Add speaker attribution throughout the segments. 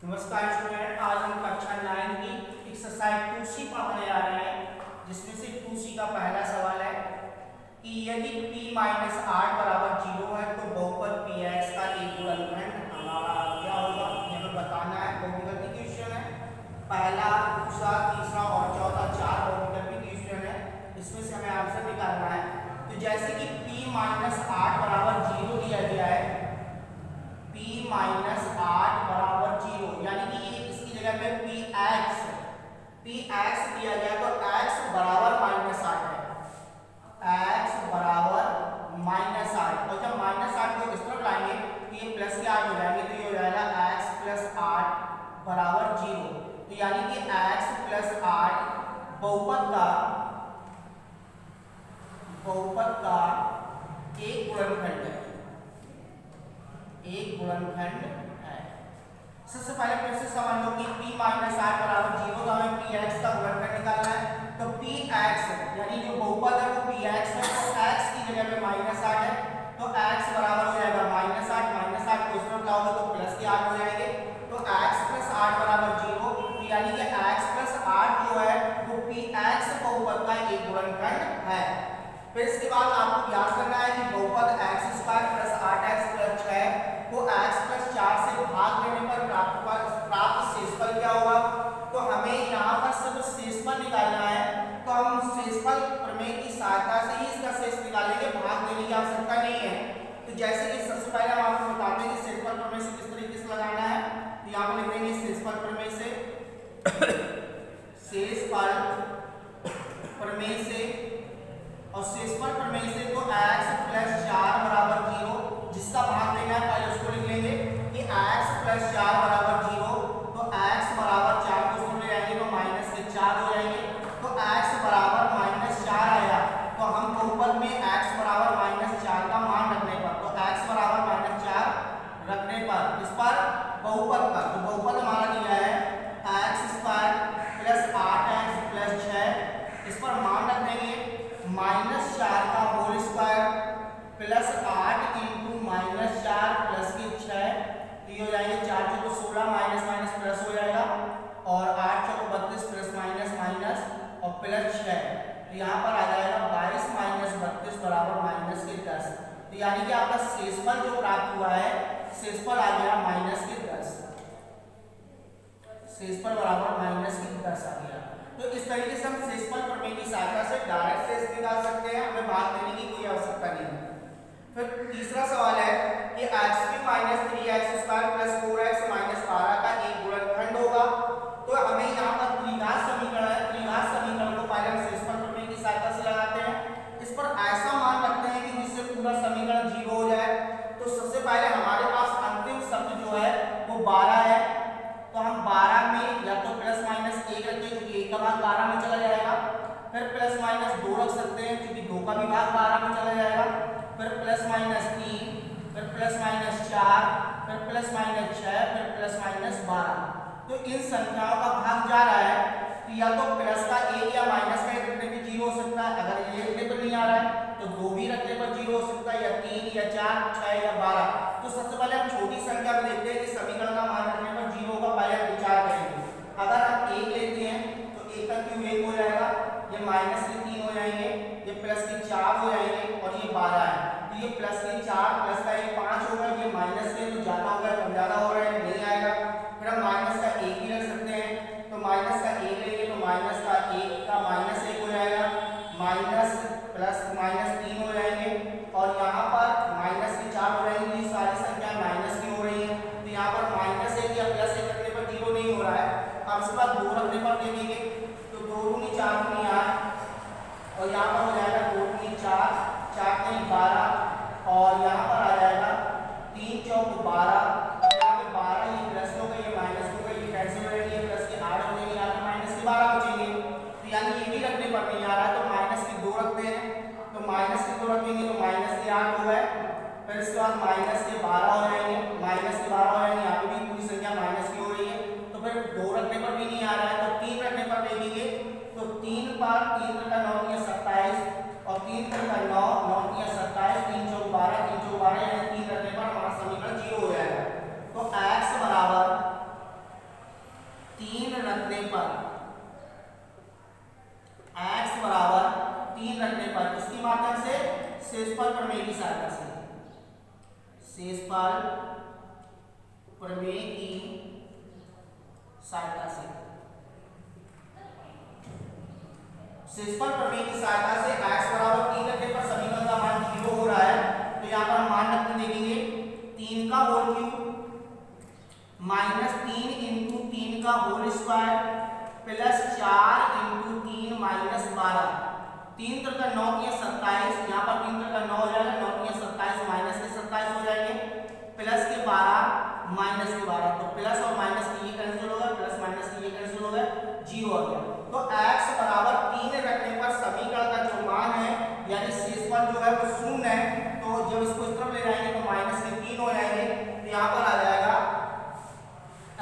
Speaker 1: नमस्कार स्टूडेंट, आज हम कक्षा 9 की एक्सरसाइज 2C पढ़ने जा रहे हैं, जिसमें से 2C का पहला सवाल है कि यदि p माइनस 8 बराबर 0 है तो बहुपद px का एक गुणनखंड हमारा क्या होगा, ये हमें बताना है। बहुविकल्पी क्वेश्चन है, पहला, दूसरा, तीसरा और चौथा 4 बहुविकल्पी क्वेश्चन है, इसमें से हमें आंसर निकालना है। तो जैसे कि p माइनस 8 बराबर 0 दिया गया है, p माइनस 8 बराबर 0, यानी कि इसकी जगह पे px दिया गया तो x बराबर माइनस 8 है, x बराबर माइनस 8। और जब माइनस 8 को इस तरफ लाएंगे तो ये प्लस के 8 हो जाएंगे, तो ये हो जाएगा x प्लस 8 बराबर 0। तो यानी कि x प्लस 8 बहुपद का एक गुणनखंड है, एक गुणनखंड है। सबसे पहले फिर से समझ लो कि p माइनस 8 बराबर 0, तो हमें px का गुणनखंड निकालना है। तो px यानी जो बहुपद है वो px है, तो x की जगह पे माइनस 8 है, तो x बराबर हो जाएगा माइनस 8। माइनस 8 को इस तरफ लाओगे तो प्लस के 8 हो जाएंगे, तो x प्लस 8 बराबर 0। तो यानी कि x प्लस 8 जो है वो px बहुपद का एक गुणनखंड है। फिर इसके बाद आपको याद करना है कि बहुपद x square plus 8x plus 6 को x प्लस 4 से भाग देने पर प्राप्त शेषफल क्या होगा। तो हमें यहाँ पर सिर्फ शेषफल निकालना है, तो हम शेषफल प्रमेय की सहायता से ही इसका शेष निकालेंगे, भाग देने की आवश्यकता नहीं है। तो जैसे कि सबसे पहले हम आपको बताते हैं कि शेषफल प्रमेय से किस तरीके से लगाना है। तो यहाँ पर लिख देंगे शेषफल प्रमेय से, शेषफल प्रमेय से, और शेषफल प्रमेय से तो x प्लस 4 बराबर 0, जिसका भाग देना है पहले उसको लिख लेंगे कि x प्लस 4 बराबर 0, तो x बराबर 4 को उसको ले आएंगे तो माइनस के 4 हो जाएंगे, तो x बराबर माइनस 4 आया। तो हम बहुपद में x बराबर माइनस 4 का मान रखने पर, तो x बराबर माइनस 4 रखने पर इस पर बहुपद का, तो बहुपद हमारा दिया है x square plus 8x plus 6, इस पर मान रख देंगे माइनस 4 का whole square plus 8 into minus 4 plus के 6, तो ये हो जाएंगे 4 चौको 16 माइनस माइनस प्लस हो जाएगा, और 8 चौको 32 प्लस माइनस माइनस और प्लस 6, तो यहाँ पर आ जाएगा 22 माइनस 32 बराबर माइनस के 10। तो यानी कि आपका शेषफल जो प्राप्त हुआ है, शेषफल आ गया माइनस के 10, शेषफल बराबर माइनस के 10 आ गया। तो इस तरीके से हम शेषफल प्रमेय की सहायता से डायरेक्ट शेष निकाल सकते हैं, हमें भाग देने की कोई आवश्यकता नहीं है। फिर तीसरा सवाल है कि x minus 3x square plus 4x minus 12 का एक गुणनखंड होगा। तो हमें यहाँ पर त्रिघात समीकरण है, त्रिघात समीकरण को पहले हम शेषफल प्रमेय की सहायता से लगाते हैं, इस पर ऐसा मान रखते हैं कि जिससे पूरा समीकरण 0 हो जाए। तो सबसे पहले हमारे पास अंतिम शब्द जो है वो 12 है, तो हम 12 में या तो प्लस माइनस 1 रखें क्योंकि 1 का भाग 12 में चला जाएगा, फिर प्लस माइनस 2 रख सकते हैं क्योंकि 2 का भी भाग 12 में चला जाएगा, फिर प्लस माइनस 3, फिर प्लस माइनस 4, फिर प्लस माइनस 6, फिर प्लस माइनस 12। तो इन संख्याओं का भाग जा रहा है, तो या तो प्लस का 1 या माइनस का 1 रखने पे 0 हो सकता है, अगर ये रखने पर नहीं आ रहा है तो 2 भी रखने पर 0 हो सकता है, या 3 या 4, 6 या 12। तो सबसे पहले हम छोटी संख्या में देखते हैं कि समीकरण का मान रखने पर 0 का पहले हम विचार करेंगे। अगर हम 1 लेते हैं तो 1 का क्यूब 1 हो जाएगा, ये माइनस के 3 हो जाएंगे, ये प्लस के 4 हो जाएंगे, और ये 12 है, तो ये प्लस के 4 प्लस का 1 5 होगा, ये माइनस के तो ज्यादा होगा, कम ज्यादा हो रहा है नहीं आएगा। फिर हम माइनस का 1 भी रख सकते हैं, तो माइनस का 1 लेंगे तो माइनस का 1 का माइनस 1 हो जाएगा, माइनस प्लस माइनस 3 हो जाएंगे, और यहाँ पर माइनस के 4 हो जाएंगे, ये सारी संख्या माइनस की हो रही है, तो यहाँ पर माइनस 1 या प्लस 1 रखने पर 0 नहीं हो रहा है। अब इसके बाद 2 रखने पर देखेंगे तो 2 दूनी 4 दूनी 8, और यहाँ पर हो जाएगा 2 दूनी 4, 4 दूनी 12, और यहाँ पर आ जाएगा 3 चौक 12, यहाँ पे 12 ये प्लस हो गई, ये माइनस हो गई, ये कैंसिल हो जाएगी, ये प्लस के 8 हो जाएंगे, यहाँ पे माइनस के 12 बचेंगे, तो यानी ये भी रखने पर नहीं आ रहा है, तो माइनस के 2 रखते हैं, तो माइनस के 2 रखेंगे तो माइनस के 8 हो गए, फिर इसके बाद माइनस के 12 हो जाएंगे, माइनस के 12 हो जाएंगे, यहाँ पे भी पूरी संख्या माइनस की हो रही है, तो फिर 2 रखने पर भी नहीं आ रहा है, तो 3 रखने पर देखेंगे, तो 3 पर 3 का 9 या 27, और 3 का 9 9 या 27, 3 चौक 12, 3 चौक 12, यानी 3 रखने पर हमारा समीकरण 0 हो जाएगा। तो x बराबर प्रमेय की सहायता से, शेषफल प्रमेय की सहायता से x बराबर 3 रखने पर समीकरण का मान 0 हो रहा है, तो यहाँ पर हम मान रख देंगे 3 का होल क्यूब माइनस 3 इंटू 3 का whole square plus 4 into 3 minus 12, 3 3 का 9 किया 27, यहाँ पर 3 3 का 9 हो जाएगा, 9 किया 27 माइनस के 27 हो जाएंगे, प्लस के 12 माइनस के 12, तो प्लस और माइनस के ये कैंसिल हो गया, प्लस माइनस के ये कैंसिल हो गया, 0 आ गया। तो x बराबर 3 रखने पर समीकरण का जो मान है यानी शेषफल जो है वो 0 है, तो जब इसको इस तरफ ले जाएंगे तो माइनस के 3 हो जाएंगे, तो यहाँ पर आ जाएगा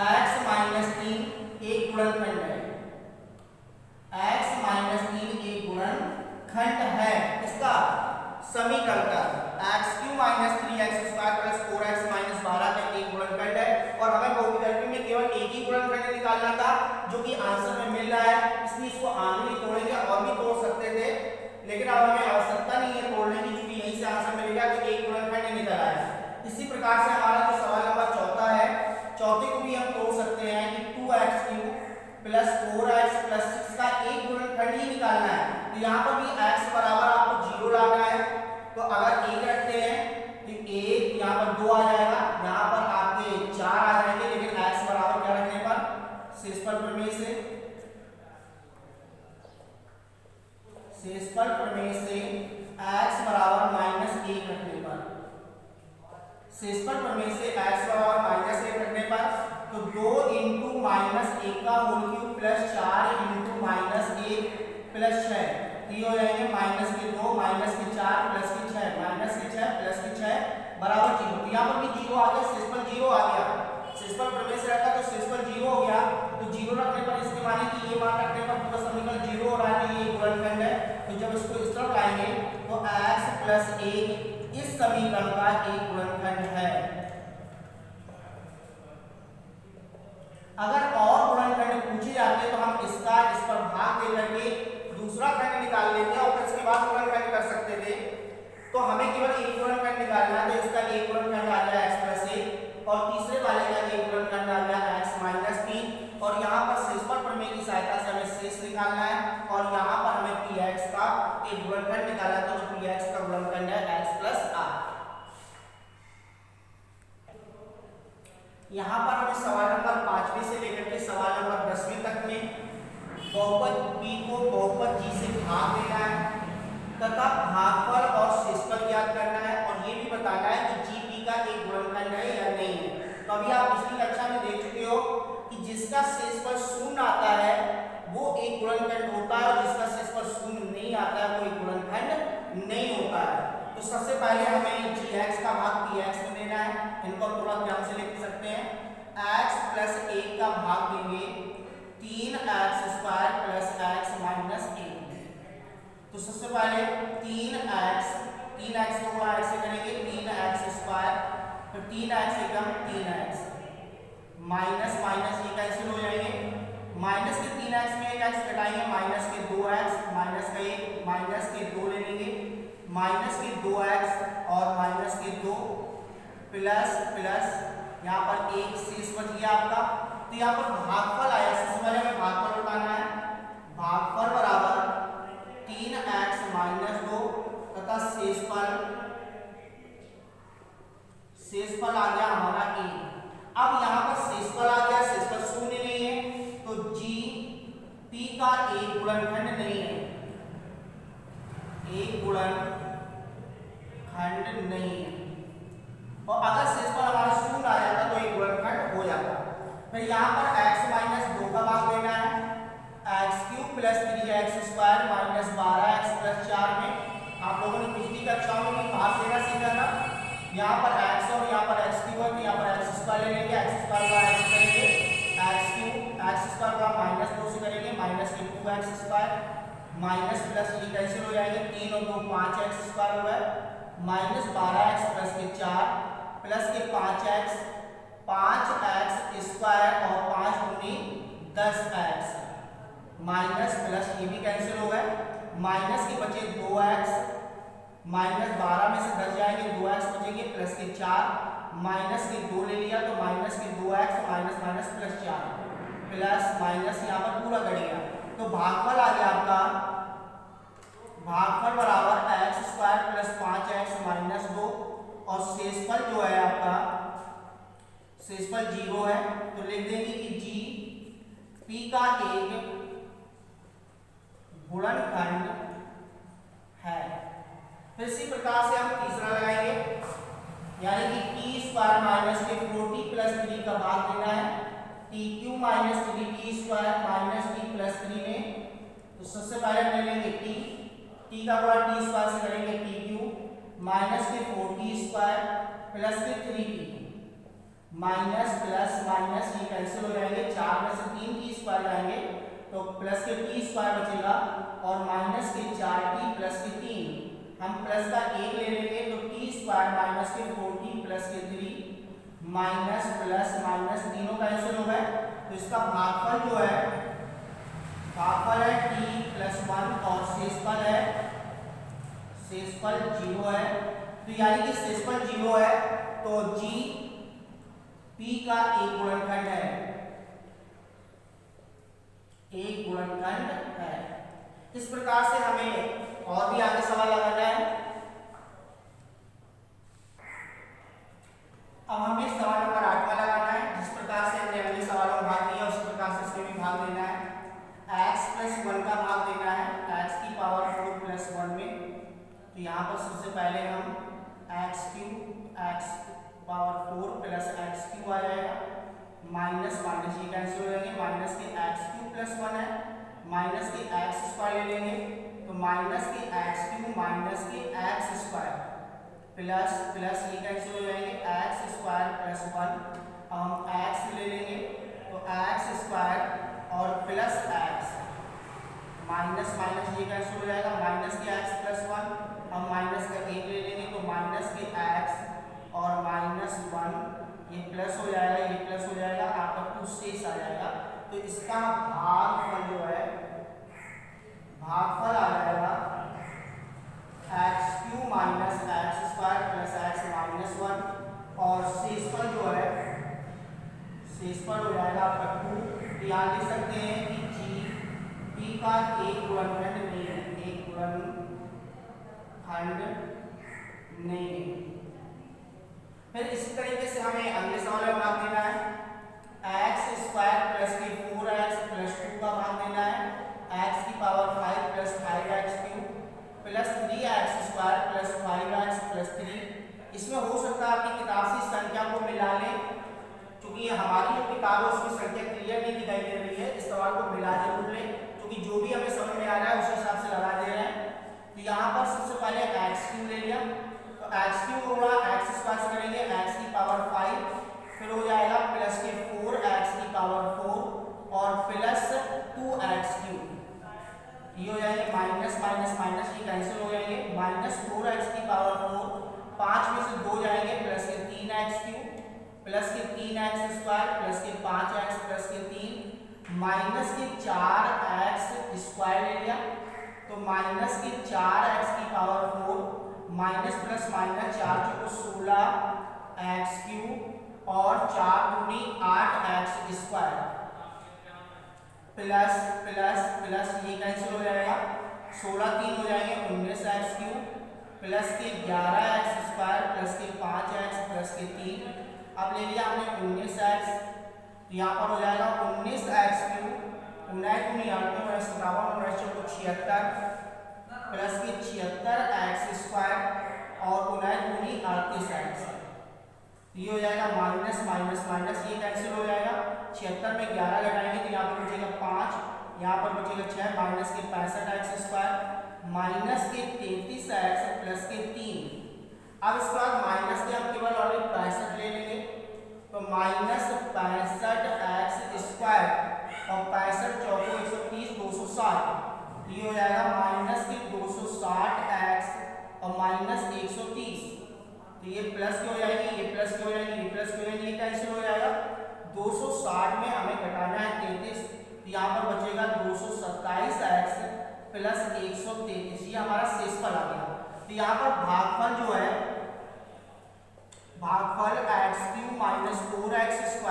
Speaker 1: x माइनस 3 एक गुणनखंड है, x माइनस 3 एक गुणनखंड है इसका समीकरण का, x Q minus 3x square plus 4x minus 12 का एक गुणनखंड है, और हमें बहुविकल्पी में केवल एक ही गुणनखंड निकालना था जो कि आंसर में मिल रहा है, इसलिए इसको आगे भी तोड़ेंगे और भी तोड़ सकते थे, लेकिन अब हमें आवश्यकता नहीं है तोड़ने की क्योंकि यहीं से आंसर मिलेगा कि एक गुणनखंड निकल आया। इसी प्रकार से हमारा जो सवाल नंबर चौथा है, चौथे को भी हम तोड़ सकते हैं कि 2x cube plus 4x plus 6 का एक गुणनखंड ही निकालना है, तो यहाँ पर भी x बराबर आपको 0 लाना है, तो अगर 1 रखते हैं तो 1 यहाँ पर 2 आ जाएगा, यहाँ पर आपके 4 आ जाएंगे, लेकिन x बराबर क्या रखने पर शेषफल प्रमेय से, शेषफल प्रमेय से x बराबर -1 रखने पर, शेषफल प्रमेय से x बराबर -1 रखने पर, तो 2 इंटू -1 का whole cube plus 4 into -1 plus 6, ये हो जाएंगे माइनस के 2 माइनस के 4 प्लस के 6 माइनस के 6 प्लस के 6 बराबर 0, तो यहाँ पर भी 0 आ गया, शेषफल 0 आ गया, शेषफल प्रमेय से रखा तो शेषफल 0 हो गया, तो 0 रखने पर इसके माने कि ये मान रखने पर पूरा समीकरण 0 हो रहा है, ये गुणनखंड है, तो जब इसको इस तरफ लाएंगे तो x प्लस 1 इस समीकरण का एक गुणनखंड है। अगर और गुणनखंड पूछे जाते तो हम इसका इस पर भाग दे करके दूसरा खंड निकाल लेते और फिर इसके बाद गुणनखंड कर सकते थे, तो हमें केवल एक गुणनखंड निकालना है, तो इसका एक गुणनखंड आ गया x प्लस 1 और तीसरे वाले का एक गुणनखंड आ गया x माइनस 3, और यहाँ पर शेषफल प्रमेय की सहायता से हमें शेष निकालना है, और यहाँ पर हमें px का एक गुणनखंड निकालना है, तो px का गुणनखंड है x प्लस r। यहाँ पर हमें सवाल नंबर 5वीं से लेकर के सवाल नंबर 10वीं तक में बहुपद p को बहुपद g से भाग देना है तथा भागफल और शेषफल ज्ञात करना है, और ये भी बताना है कि g p का एक गुणनखंड है या नहीं है। तो अभी आप पिछली कक्षा में देख चुके हो कि जिसका शेषफल 0 आता है वो एक गुणनखंड होता है, और जिसका शेषफल 0 नहीं आता है वो एक गुणनखंड नहीं होता है। तो सबसे पहले हमें gx का भाग px में देना है, इनको थोड़ा ध्यान से लिख सकते हैं, x प्लस 1 का भाग देंगे 3x square plus x minus 1, तो सबसे पहले 3x को x से करेंगे 3x स्क्वायर, तो 3x एकदम 3x माइनस माइनस ये कैंसिल हो जाएंगे, माइनस के 3x में एक x घटाएंगे, माइनस के 2x माइनस का 1 माइनस के 2 ले लेंगे, माइनस के 2x और माइनस के 2 प्लस प्लस यहाँ पर एक शेष बच गया आपका, तो यहाँ पर भागफल आया, सबसे पहले हमें भागफल बताना है, भागफल बराबर 3x माइनस 2 तथा शेषफल आ गया हमारा 1। अब यहाँ पर शेषफल आ गया, शेषफल 0 नहीं है, तो g p का एक गुणनखंड नहीं है, एक गुणनखंड नहीं है, और अगर शेषफल हमारा 0 आ जाता तो एक गुणनखंड हो जाता। फिर यहाँ पर x माइनस 2 का भाग देना है, x cube plus 3x square minus 12x plus 4 में आप लोगों ने पिछली कक्षाओं में भी भाग देना सीखा था। यहाँ पर x और यहाँ पर x क्यूब है, तो यहाँ पर x स्क्वायर ले लेंगे, x स्क्वायर का x करेंगे, x क्यूब x स्क्वायर का माइनस 2 से करेंगे, माइनस के 2x स्क्वायर माइनस प्लस ये कैंसिल हो जाएंगे, 3 और 2 5x स्क्वायर हो गया, माइनस 12x प्लस के 4 प्लस के 5x स्क्वायर और 5 दूनी 10x माइनस प्लस ये भी कैंसिल हो गए, माइनस के बचे 2x माइनस 12 में से 10 जाएंगे, 2x बचेंगे प्लस के 4 माइनस के 2 ले लिया तो माइनस के 2x minus minus plus 4 plus minus यहाँ पर पूरा कट गया तो भागफल आ गया आपका, भागफल बराबर x square plus 5x minus 2 और शेषफल जो है आपका, शेषफल 0 है तो लिख देंगे कि जी पी का एक गुणनखंड है। फिर इसी प्रकार से हम तीसरा लगाएंगे, यानी कि टी स्क्वायर माइनस के 4t प्लस 3 का भाग देना है T Q minus 3t square minus T plus 3 में। तो सबसे पहले हम ले लेंगे टी का गुणा टी स्क्वायर से करेंगे टी क्यू माइनस के 4t स्क्वायर प्लस के 3t माइनस प्लस माइनस ये कैंसिल हो जाएंगे, 4 में से 3 टी स्क्वायर जाएंगे तो प्लस के टी स्क्वायर बचेगा और माइनस के 4t प्लस के 3 हम प्लस का 1 ले लेंगे तो टी स्क्वायर माइनस के 4t प्लस के 3 माइनस प्लस माइनस तीनों कैंसिल हो गए तो इसका भागफल जो है, भागफल है t प्लस 1 और शेषफल है, शेषफल 0 है। तो यानी कि शेषफल 0 है तो g p का एक गुणनखंड है, एक गुणनखंड है। इस प्रकार से हमें और भी आगे सवाल लगाना है। अब हमें सवाल नंबर 8 का लगाना है। जिस प्रकार से हमने अगले सवालों में भाग लिया उसी प्रकार से इसमें भी भाग देना है। x प्लस 1 का भाग देना है x की पावर 4 प्लस 1 में। तो यहाँ पर सबसे पहले हम x cube x power 4 plus x cube आ जाएगा माइनस माइनस ये कैंसिल हो जाएंगे, माइनस के x क्यूब प्लस 1 है माइनस के x स्क्वायर ले लेंगे तो माइनस के x क्यूब माइनस के x स्क्वायर प्लस प्लस ये कैंसिल हो जाएंगे x स्क्वायर प्लस 1। अब हम x ले लेंगे तो x स्क्वायर और प्लस x माइनस माइनस ये कैंसिल हो जाएगा, माइनस के x प्लस 1। हम माइनस का 1 ले लेंगे तो माइनस के x और माइनस 1 ये प्लस हो जाएगा, ये प्लस हो जाएगा, आपका कुछ शेष आ जाएगा। तो इसका भागफल जो है, भागफल आ जाएगा x Q minus x square plus x minus 1 और शेषफल जो है, शेषफल हो जाएगा आपका 2। यहाँ लिख सकते हैं कि जी पी का एक गुणनखंड नहीं है, एक गुणनखंड नहीं है। फिर इसी तरीके से हमें अगले सवाल में भाग देना है एक्स स्क्वायर प्लस के 4x प्लस 2 का भाग देना है x की power 5 plus 5x cube plus 3x square plus 5x plus 3। इसमें हो सकता है आपकी किताब से संख्या को मिला लें, क्योंकि हमारी जो किताब है उसकी संख्या क्लियर नहीं दिखाई दे रही है। इस सवाल को मिला जरूर लें, क्योंकि जो भी हमें समझ में आ रहा है उस हिसाब से लगा दे रहे हैं। तो यहाँ पर सबसे पहले x क्यूब ले लिया तो x क्यूब होगा x स्क्वायर से करेंगे x की पावर 5 फिर हो जाएगा प्लस के 4x की पावर 4 और प्लस 2x क्यूब, ये हो जाएंगे माइनस माइनस माइनस ये कैंसिल हो जाएंगे, माइनस 4x की पावर 4 5 में से 2 जाएंगे प्लस के 3x क्यूब प्लस के 3x स्क्वायर प्लस के 5x प्लस के 3 माइनस के 4x स्क्वायर ले लिया तो माइनस के 4x की पावर 4 माइनस प्लस माइनस 4 चौको 16x क्यूब और 4 दूनी 8x square plus plus plus ये कैंसिल हो जाएगा, 16 3 हो जाएंगे 19x क्यूब प्लस के 11x स्क्वायर प्लस के 5x प्लस के 3। अब ले लिया हमने 19x तो यहाँ पर हो जाएगा 19x क्यूब 19 दूनी 8 में 57 चौको 76 प्लस के 76x स्क्वायर और 19 दूनी 38x। ये हो जाएगा माइनस माइनस माइनस ये कैंसिल हो जाएगा, 76 में 11 लगाएंगे तो यहाँ पर बचेगा 5, यहाँ पर बचेगा 6 माइनस के 65x स्क्वायर माइनस के 33x प्लस के 3। अब इसके बाद माइनस के हम केवल और 65 ले लेंगे तो माइनस 65x स्क्वायर और 65 चौको 130 260 ये हो जाएगा माइनस के 260x और माइनस 130। तो ये प्लस की हो जाएगी, ये प्लस की हो जाएगी, ये प्लस की हो जाएगी, ये कैंसिल हो जाएगा। 260 में हमें घटाना है 33 तो यहाँ पर बचेगा 227x प्लस 133, ये हमारा शेषफल आ गया। तो यहाँ पर भागफल जो है, भागफल x³ minus 4x²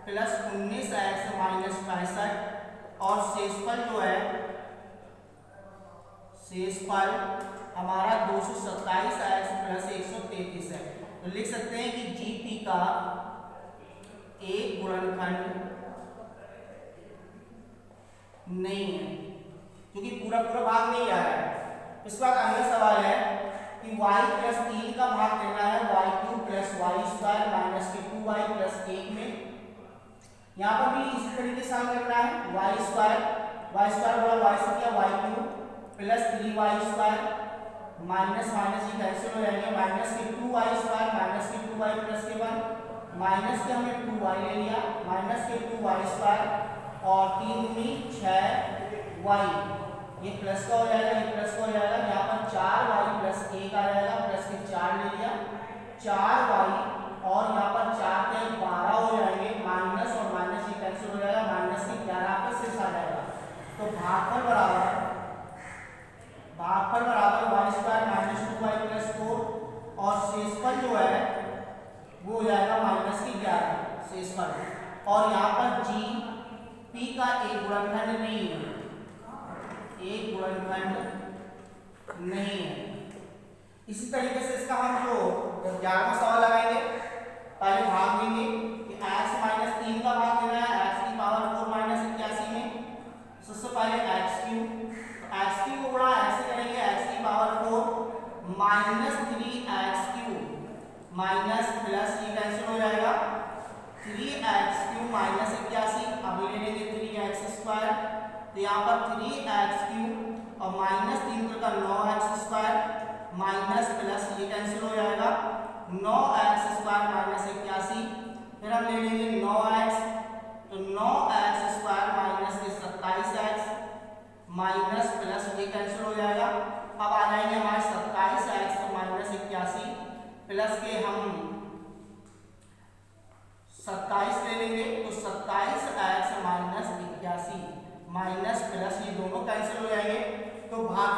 Speaker 1: plus 19x minus 65 और शेषफल जो है शेषफल हमारा 227x प्लस 133 है। तो लिख सकते हैं कि GP का एक गुणनखंड नहीं है क्योंकि पूरा पूरा भाग नहीं आ रहा है। इस बार अगला सवाल है कि y प्लस 3 का भाग देना है y³ प्लस y² माइनस के 2y प्लस 1 में। यहाँ पर भी इसी तरीके से हल करना है y² बोला y से किया y³ plus 3y² minus minus ये कैंसिल हो जाएंगे माइनस के 2y² माइनस के 2y प्लस के 1 माइनस के हमने 2y ले लिया माइनस के 2y² और 3 दूनी 6y ये प्लस का हो जाएगा ये प्लस का हो जाएगा। यहाँ पर 4y प्लस 1 आ जाएगा प्लस के 4 ले लिया 4y और यहाँ पर 4 के 12 हो जाएंगे माइनस और माइनस ये कैंसिल हो जाएगा माइनस के 11 पर शेष आ जाएगा। तो भागफल बराबर y² माइनस 2y प्लस 4 और शेषफल जो है वो हो जाएगा माइनस के 11 शेषफल। और यहाँ पर GP का एक गुणनखंड नहीं है एक गुणनखंड नहीं है। इसी तरीके से इसका हम जो 11वां सवाल लगाएंगे पहले भाग देंगे कि x माइनस 3 का भाग देना है x की पावर 4 माइनस 81 में। सबसे पहले x³ को गुणा x से करेंगे x की power 4 minus 3x³ minus plus ये कैंसिल हो जाएगा 3x³ माइनस 81 अब ले लेंगे 3x² तो यहाँ पर 3x³ और माइनस 3 का 9x² माइनस प्लस ये कैंसिल हो जाएगा 9x² माइनस 81 फिर हम ले लेंगे 9x तो 9x² माइनस के 27x माइनस प्लस ये कैंसिल हो जाएगा। अब आ जाएंगे हमारे 27x माइनस 81 प्लस के हम 27 ले लेंगे तो 27x माइनस 81 माइनस प्लस ये दोनों कैंसिल हो जाएंगे। तो भाग